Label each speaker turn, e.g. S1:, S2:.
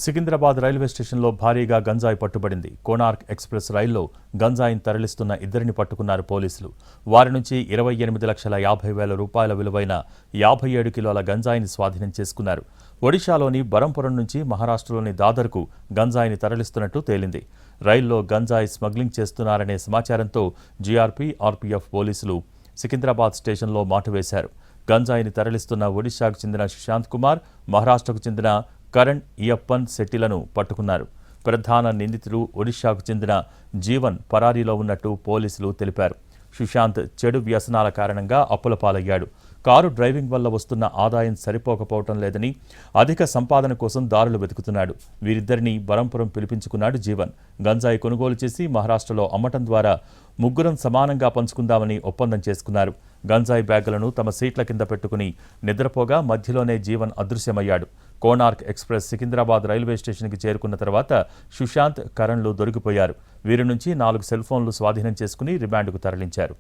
S1: Secunderabad railway స్టేషన్లో భారీగా గంజాయి పట్టుబడింది. కోనార్క్ ఎక్స్ప్రెస్ రైల్లో గంజాయిని తరలిస్తున్న ఇద్దరిని పట్టుకున్నారు పోలీసులు. వారి నుంచి 28,50,000 రూపాయల విలువైన 57 కిలోల గంజాయిని స్వాధీనం చేసుకున్నారు. ఒడిశాలోని బరంపురం నుంచి మహారాష్ట్రలోని దాదర్కు గంజాయిని తరలిస్తున్నట్టు తేలింది. రైల్లో గంజాయి స్మగ్లింగ్ చేస్తున్నారనే సమాచారంతో జీఆర్పీ, ఆర్పీఎఫ్ పోలీసులు సికింద్రాబాద్ స్టేషన్లో మాటు వేశారు. గంజాయిని తరలిస్తున్న ఒడిశాకు చెందిన సుశాంత్ కుమార్, మహారాష్ట్రకు చెందిన కరణ్ ఇయప్పన్ శెట్టిలను పట్టుకున్నారు. ప్రధాన నిందితుడు ఒడిశాకు చెందిన జీవన్ పరారీలో ఉన్నట్టు పోలీసులు తెలిపారు. సుశాంత్ చెడు వ్యసనాల కారణంగా అప్పుల పాలయ్యాడు. కారు డ్రైవింగ్ వల్ల వస్తున్న ఆదాయం సరిపోకపోవటం లేదని అధిక సంపాదన కోసం దారులు వెతుకుతున్నాడు. వీరిద్దరిని బరంపురం పిలిపించుకున్నాడు జీవన్. గంజాయి కొనుగోలు చేసి మహారాష్ట్రలో అమ్మటం ద్వారా ముగ్గురం సమానంగా పంచుకుందామని ఒప్పందం చేసుకున్నారు. గంజాయి బ్యాగులను తమ సీట్ల కింద పెట్టుకుని నిద్రపోగా మధ్యలోనే జీవన్ అదృశ్యమయ్యాడు. కోనార్క్ ఎక్స్ప్రెస్ సికింద్రాబాద్ రైల్వే స్టేషన్కి చేరుకున్న తర్వాత సుశాంత్, కరణ్లు దొరికిపోయారు. వీరి నుంచి 4 సెల్ ఫోన్లు స్వాధీనం చేసుకుని రిమాండ్కు తరలించారు.